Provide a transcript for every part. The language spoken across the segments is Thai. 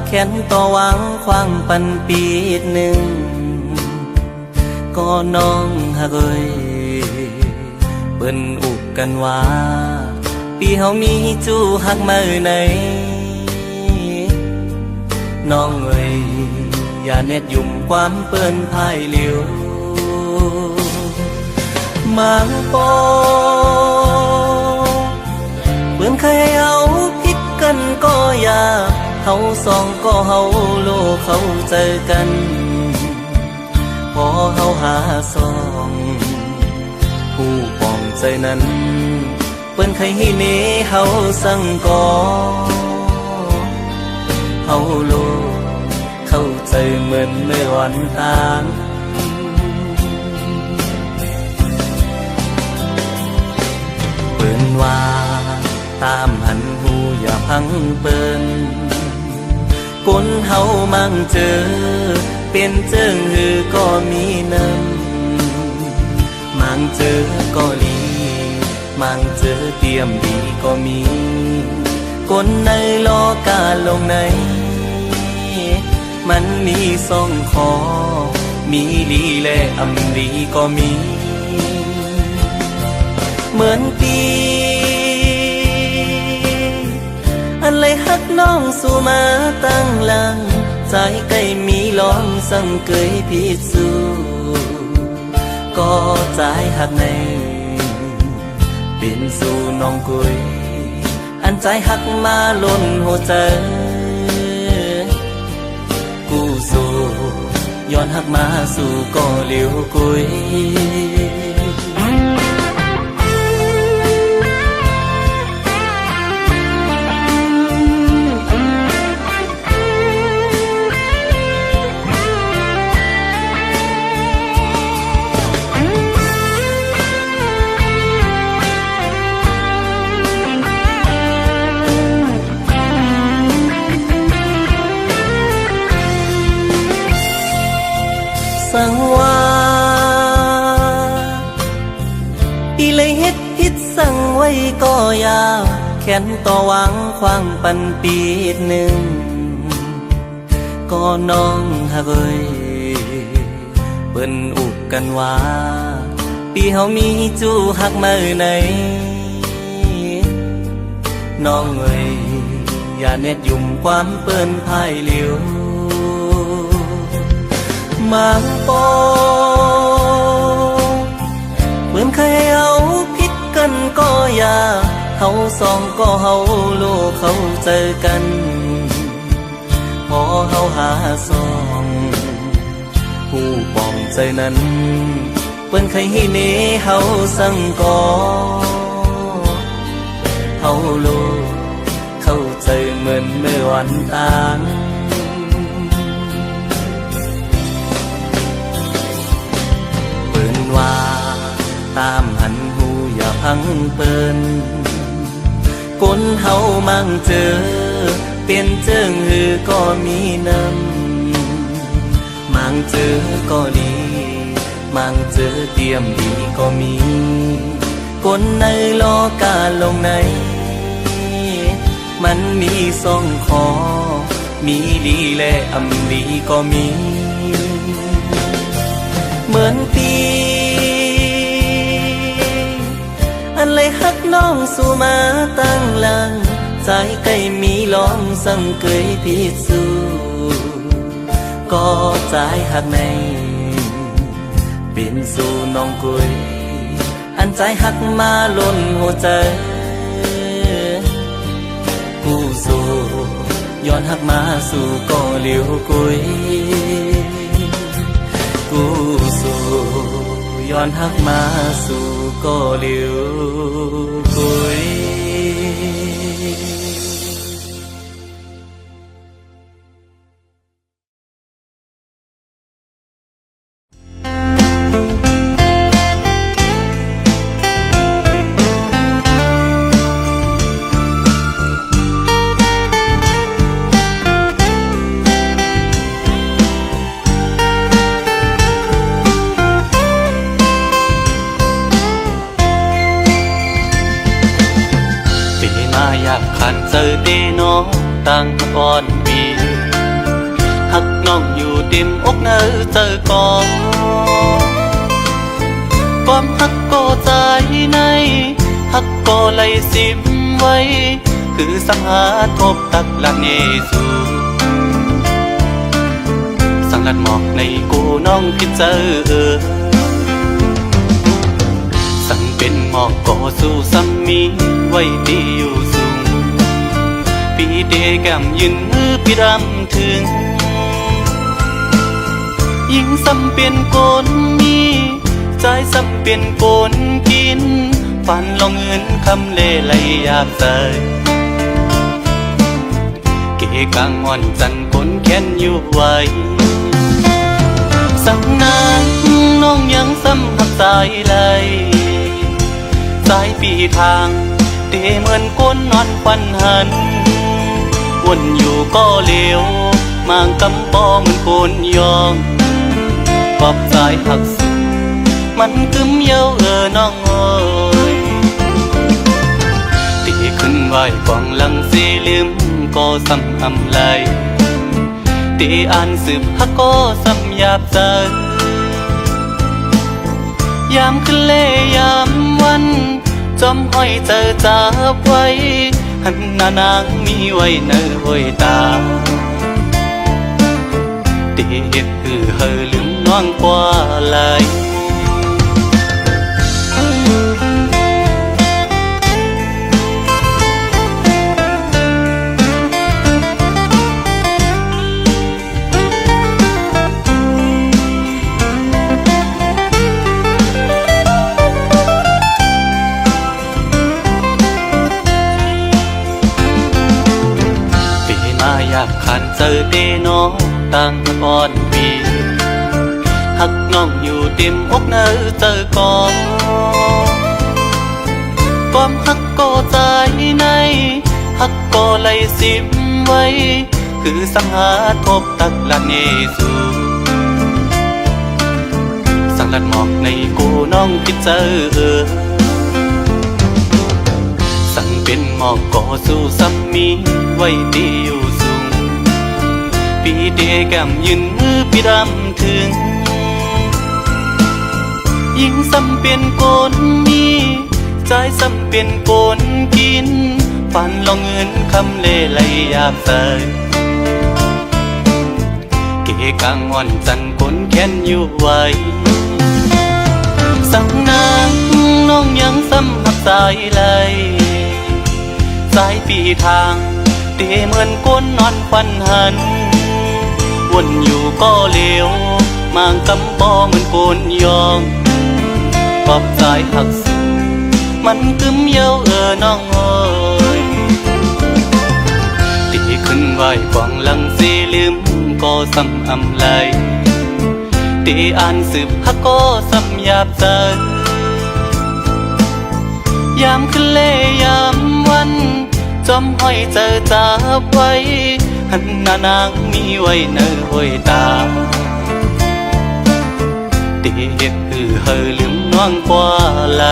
แขนต่อวางควางปันปีหนึ่งก็น้องหักเอ้ยเปิ้นอุกกันว่าปีเฮามีจูหักมาไหนน้องเอ้ยอย่าเน็ดยุ่มความเปิ้นพายเหลียวมังปอเปิ้นเคยเอาผิดกันก็อย่าเฮาสองก็เฮาโลเขาเจอกันพอเฮาหาสองผู้ปองใจนั้นเปิ้นเคยให้เนเฮาสั่งก่อเฮาโลเข้าใจเหมือนเมื่อวันต่างเปิ้นว่าตามหันหูอย่าพังเปิ้นคนเฮามั่งเจอเป็นเจิงหือก็มีน้ำมั่งเจอก็ลีมั่งเจอเตรียมดีก็มีคนในโลกาลงในมันมีสองคอมีลีและอำลีก็มีเหมือนปีอะไรฮักน้องสู่มาตั้งหลังใจใกล้มีล้อมสั่งเกยพิสูก็ใจฮักในเป็นสู่น้องกุยอันใจฮักมาล้นหัวใจกูสู่ย้อนฮักมาสู่ก็เหลียวกุยสังว่าอีเลยเฮ็ดผิดสั่งไว้ก็ยาวแขนต่อวางควางปันปีหนึ่งก็น้องหักเอ้ยเปิ้นอุกกันว่าปีเฮามีจูหักมาไหนน้องเอ้ยอย่าเน็ดยุ่มความเปิ้นพายเหลียวมังปอเปิ้นเคยเอาผิดกันก็อย่าเฮาสองก็เฮาโลเขาเจอกันพอเฮาหาสองผู้ปองใจนั้นเปิ้นเคยให้เนเฮาสั่งก่อเฮาโลเข้าใจเหมือนเมื่อวันต่างว่าตามหันหูอย่าพังเปิ้นคนเฮามั่งเจอเป็นเจิงหือก็มีน้ำมั่งเจอก็ดีมั่งเจอเตรียมดีก็มีคนในโลกาลงในมันมีสองคอมีลีและอำลีก็มีเหมือนปีอะไรฮักน้องสู่มาตั้งหลังใจใกล้มีล้อมสั่งเกยพิสูก็ใจฮักในเป็นสู่น้องกุยอันใจฮักมาล้นหัวใจกูสู่ย้อนฮักมาสู่ก็เหลียวกุยกูสู่ย้อนฮักมาสู่ก็เหลียวกุย อยากขันเจอเดน้องตั้งอ่อนวี หักน้องอยู่เต็มอกเนอเจอก่อนความหักก็ใจในหักก็ไหลสิมไว้คือสังหาทบตักละเนสูสังลัดหมอกในกูน้องคิดเจอสั่งเป็นหมอกก็สู้ซ้ำมีไว้ดีอยู่สูงพี่เดแก้มยืนมือพี่รำถึงยิ่งซ้ำเปลี่ยนกนมีใจซ้ำเปลี่ยนกนกินฝันลองเงินคำเล่ไหลอยากใส่เกกางอ่อนจันคนแค้นอยู่ไว้สังนางน้องยังซ้ำหักสายไหลสายปีทางเตเหมือนก้นนอนควันหันวนอยู่ก็เลวมางกำปอเหมือนโกนยองปอบสายหักสุดมันกึมเย้าน้องเอ้ยตีขึ้นไหวกองหลังสีลืมก็ซ้ำอำไลตีอ่านสืบฮักก็ซ้ำหยาบใจยามขึ้นเล่ยามวันจอมห้อยเจอจับไว้หันหน้านางมีไว้เนอห้อยตาตีเฮ็ดเฮอลืมน้องกว่าไหลอยากขันเจอเดน้องตั้งก่อนปีหักน้องอยู่เต็มอกเนอเจอก่อนความหักก็ใจในหักก็ไหลสิมไว้คือสังหาทบตักละเนสูสังลัดหมอกในกูน้องคิดเจอสั่งเป็นหมอกก็สู้ซ้ำมีไว้ดีอยู่สูงพี่เดแก้มยืนมือพี่รำถึงยิ่งซ้ำเป็นโกนมีใจซ้ำเป็นโกนกินฝันลองเงินคำเล่ไหลอยากใส่เกกางอ่อนจันคนแค้นอยู่ไว้สั่งนางน้องยังซ้ำหักสายไหลสายปีทางเตเหมือนก้นนอนควันหันวนอยู่ก็เลวมางกำปอเหมือนโกนยองปอบสายหักสุดมันกึมเย้าน้องเอ้ยตีขึ้นไหวกองหลังสีลืมก็ซ้ำอำไลตีอ่านสืบฮักก็ซ้ำหยาบใจยามขึ้นเล่ยามวันจอมห้อยเจอจับไว้หันหน้านางมีไว้เนอห้อยตาตีเฮ็ดเฮอลืมน้องกว่าไหล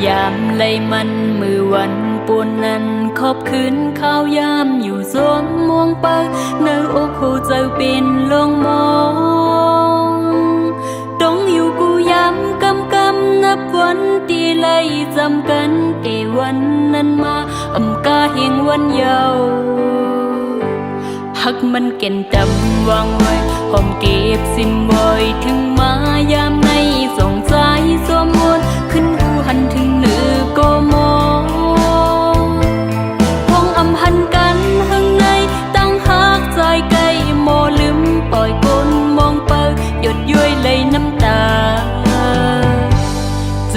ยามไล่มันมือวันปวนนั้นขอบคืนข้าวยามอยู่สวมม่วงปักเนื้ออกหูเจ้าเป็นลงมองต้องอยู่กูยามกำนับวันตีไล่จำกันเอวันนั้นมาอำกาเฮงวันเยาว์หักมันเก่นจำวางไว้หอมเก็บซิมไว้ถึงมายามในส่งใจสวมมนต์ขึ้น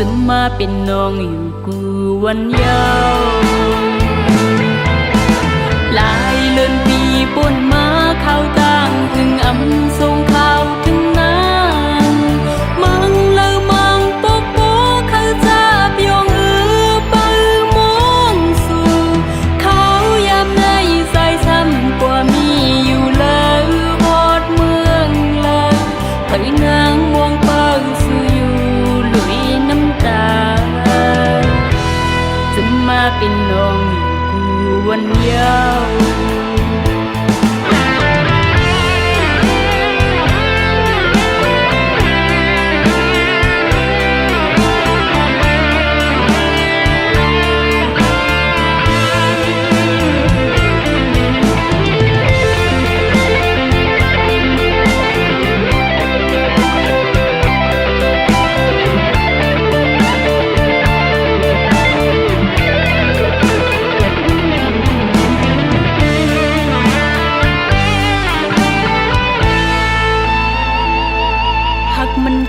จะมาเป็นน้องอยู่กูวันยาวหลายเลือนปีป่นมาเข้าต่างถึงอำทรงข่าวถึงนางมังเลอมังปกโปเขาจับยองปือมองสู่เขายามในใส่ซ้ำกว่ามีอยู่เลยหอดเมืองเลยเฮ้ยนางมองเปิงสู่อยู่ลุยน้ำตาจะมาเป็นน้องอยู่กูวันยาว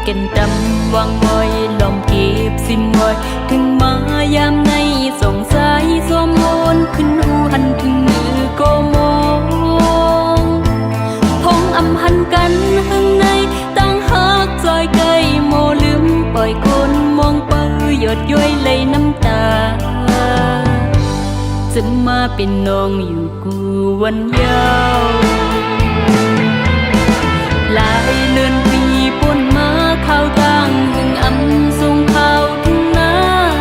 เก่นดำวางไว้ลอมเก็บสิ้นไว้ถึงมายามในสงสัยสวมมนขึ้นหูหันถึงมือก็มองพงอำหันกันข้างในตั้งหักจอยไกลโมลืมปล่อยคนมองเปื้อหยดย้อยเลยน้ำตาจะมาเป็นน้องอยู่กูวันยาวหลายเลือนปีป่นมาเข้าต่างถึงอำทรงข่าวถึงนาง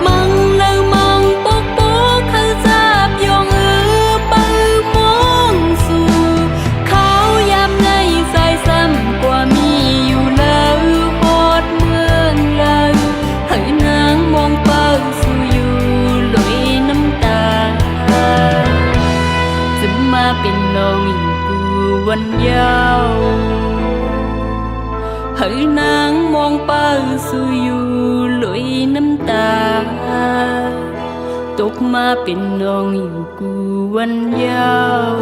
มังเลอมังปกโปเขาจับยองปือมองสู่เขายามในใส่ซ้ำกว่ามีอยู่แล้วหอดเมืองเลยให้นางมองเปิงสู่อยู่ลุยน้ำตาจะมาเป็นน้องอยู่กูวันยาวให้นางมองเปิงสู่อยู่ลุยน้ำตาตกมาเป็นน้องอยู่กูวันยาว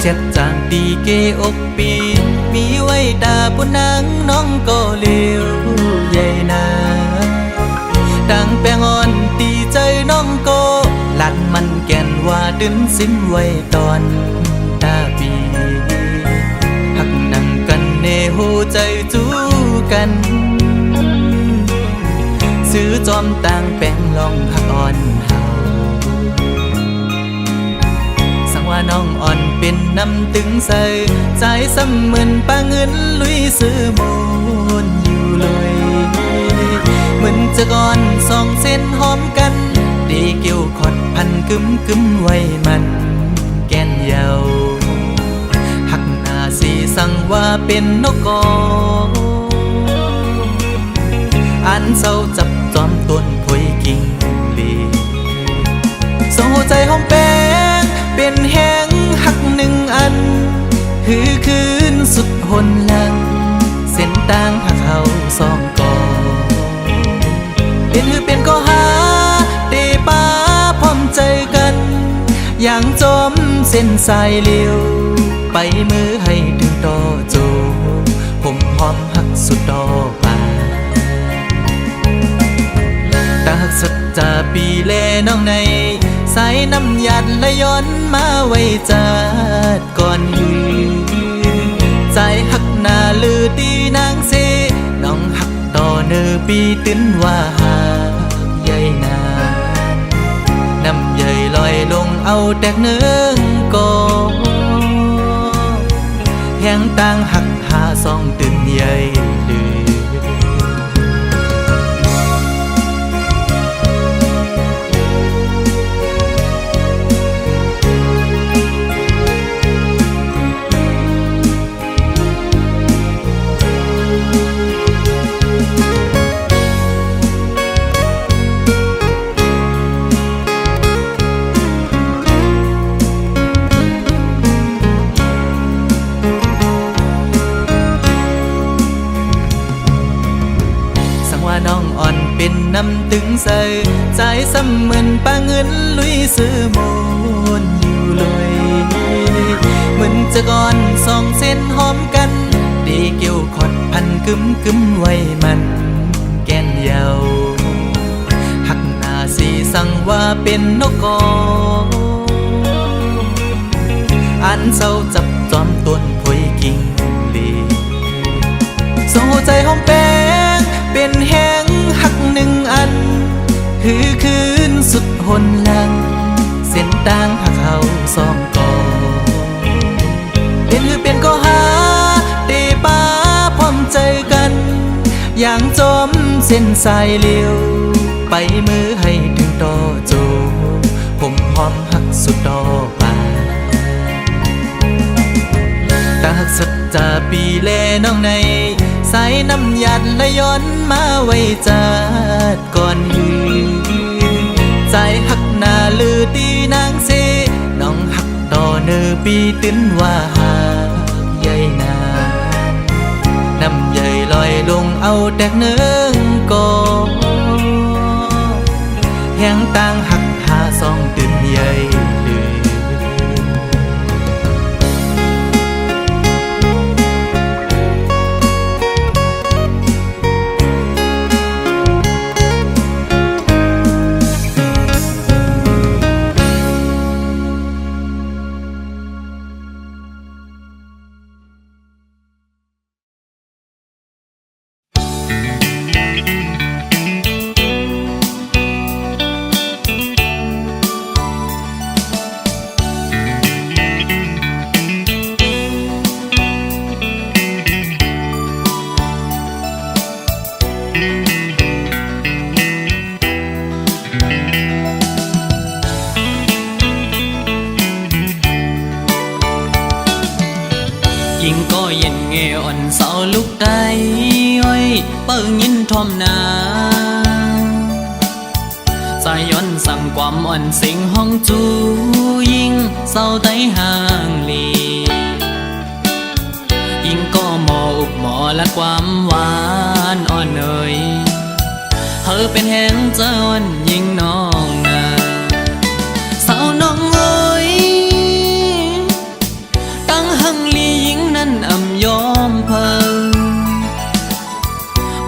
เจ็ดจางปีเกอกปีมีไว้ตาบนนางน้องก็เลี้ยวใหญ่นาดังแปงอ่อนตีใจน้องก็ลัดมันแก่นว่าดึนสิ้นไว้ตอนตาปีหักนั่งกันเนหูใจจูกันซื้อจอมต่างแปงลองหักอ่อนว่าน้องอ่อนเป็นน้ำตึงใส่ใจซ้ำเหมือนปลาเงินลุยซื้อโมนอยู่เลยเหมือนจะก่อนสองเส้นหอมกันดีเกี่ยวขอดพันกึมไว้มันแก่นเยาหักหน้าสีสั่งว่าเป็นนกกออันเศร้าจับจอมต้นพวยกิ่งดีส่งหัวใจหอมแป้งเป็นแห้งหักหนึ่งอันคือคืนสุดหนหลังเส้นต่างหักเขาสองก่อเป็นก็หาเตป้าพร้อมใจกันอย่างจมเส้นสายเลี้ยวไปมือให้ถึงต่อโจผมหอมหักสุดต่อป่าตาหักสุดจะปีแลน้องในสายน้ำหยัดและย้อนมาไว้จัดก่อนหือใจหักหน้าลือตีนางเสน้องหักต่อเนื้อปีตื้นว่าหาใหญ่นา น้ำใหญ่ลอยลงเอาแตกเนื้อก่อแห่งต่างหักหาสองตื่นใหญ่ลือน้องอ่อนเป็นน้ำตึงใส่ใจซ้ำเหมือนปลาเงินลุยซื้อโมนอยู่เลยเหมือนจะก่อนสองเส้นหอมกันดีเกี่ยวขอดพันกึมกึมไว้มันแก่นเยาหักหน้าสีสั่งว่าเป็นนกกออันเศร้าจับจอมต้นพอยกิ่งลีโซ่ใจหอมแป้งเป็นแห้งหักหนึ่งอันคือคืนสุดหนหลังเส้นต่างหักเขาสองกอเป็นคือเป็นก็หาเตป้าพร้อมใจกันอย่างจมเส้นสายเลี้ยวไปมือให้ถึงต่อโจผมพร้อมหักสุดต่อไปตาหักสัจจาปีแลน้องในสายน้ำหยัดและย้อนมาไว้จัดก่อนหือใจหักหน้าลือตีนางเสน้องหักต่อเนื้อปีตื้นว่าหากใหญ่นาน้ำใหญ่ลอยลงเอาแตกเนื้อก่อแห่งต่างหักหาสองตื่นใหญ่ลือยิ่งก็เย็นเงอ่อนเสาลุกได้อ้อยเปิ้งยินทอมนาใจย้อนสั่งความอ่อนสิงห้องจูยิ่งเศร้าไตห่างลียิ่งก็หมออุบหมอและความหวานอ่อนเอ่ยเธอเป็นแห่งเจ้าอ่อนยิ่งน้องนาสาวน้องเอ้ยตั้งหังลียิ่งนั้นอ่ำยอมเพิ่ง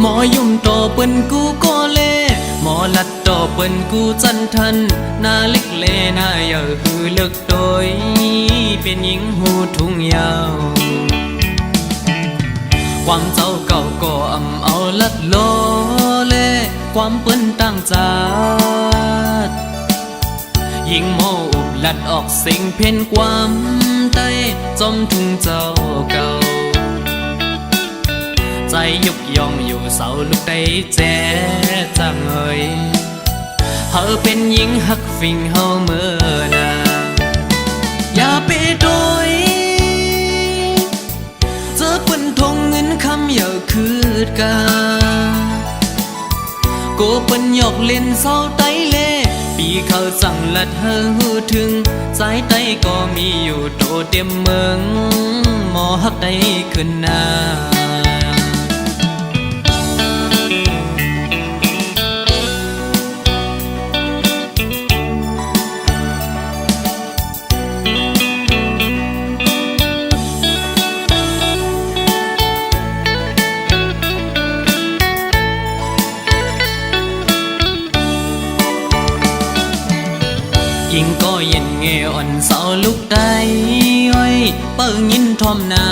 หมอยุ่มต่อเปิ้นกูก็เล่หมอลัดต่อเปิ้นกูจันทันหน้าเล็กเล่หน้าเยอะหือเลิกโดยเป็นหญิงหูทุ่งยาวความเจ้าเก่าก็อ่ำเอาลัดโลเล่ความเปิ้นตั้งจาดยิ่งโมอุบลัดออกสิ่งเพ่นความใต้จมทุ่งเจ้าเก่าใจยุกยองอยู่เสาลุกได้แจ๊จังเอ่ยเธอเป็นหญิงหักฟิงเฮาเมื่อนาอย่าไปโดยเจอเปิ้นทงเงินคำอย่าคืดกาโกเปิ้นหยอกเล่นเศร้าไตเล่ปีเขาสั่งลัดเฮอหูถึงสายไตก็มีอยู่โตเต็มเมืองหมอหักได้ขึ้นหน้ายิ่งก็เย็นเงอ่อนเสาลุกได้อ้อยเปิ้งยินทอมนา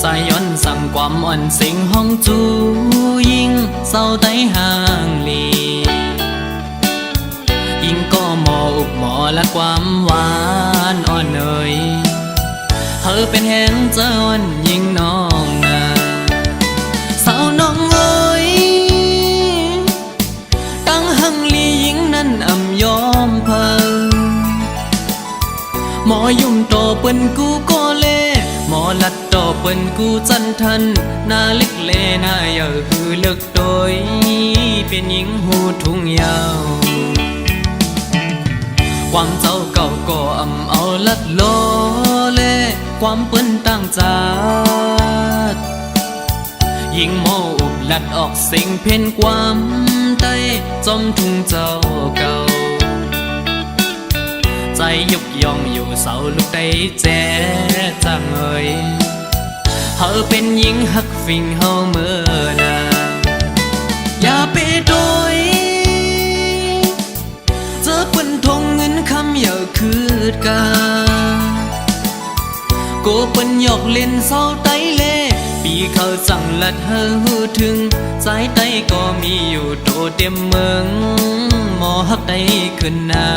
ใจย้อนสั่งความอ่อนสิงห้องจูยิ่งเศร้าไตห่างลี และความหวานอ่อนเนยเธอเป็นแห่งเจ้าวันยิ่งน้องนาสาวน้องเอ้ยตั้งหังลีหญิงนั้นอ่ำยอมเพอหมอยุ่มโตเปิ้นกูก็เล่หมอลัดโตเปิ้นกูจันทันหน้าเล็กเลหน้าเยอะคือเลิกโดยเป็นหญิงหูทุ่งยาวความเจ้าเก่าก็อ่ำเอาลัดโลเล่ความเปิ้นตั้งจากยิงโมอุบลัดออกสิ่งเพ่นความใต้จอมทุ่งเจ้าเก่าใจยุกยองอยู่เสาลูกได้แจ๊จังเอ่ยเธอเป็นหญิงหักฟิงเฮาเมื่อนาอย่าไปโดยเจอเปิ้นทงเงินคำอย่าคืดกาโกเปิ้นหยอกเล่นเศร้าไตเล่ปีเขาสั่งลัดเฮอหูถึงสายไตก็มีอยู่โตเต็มเมืองหมอหักได้ขึ้นนา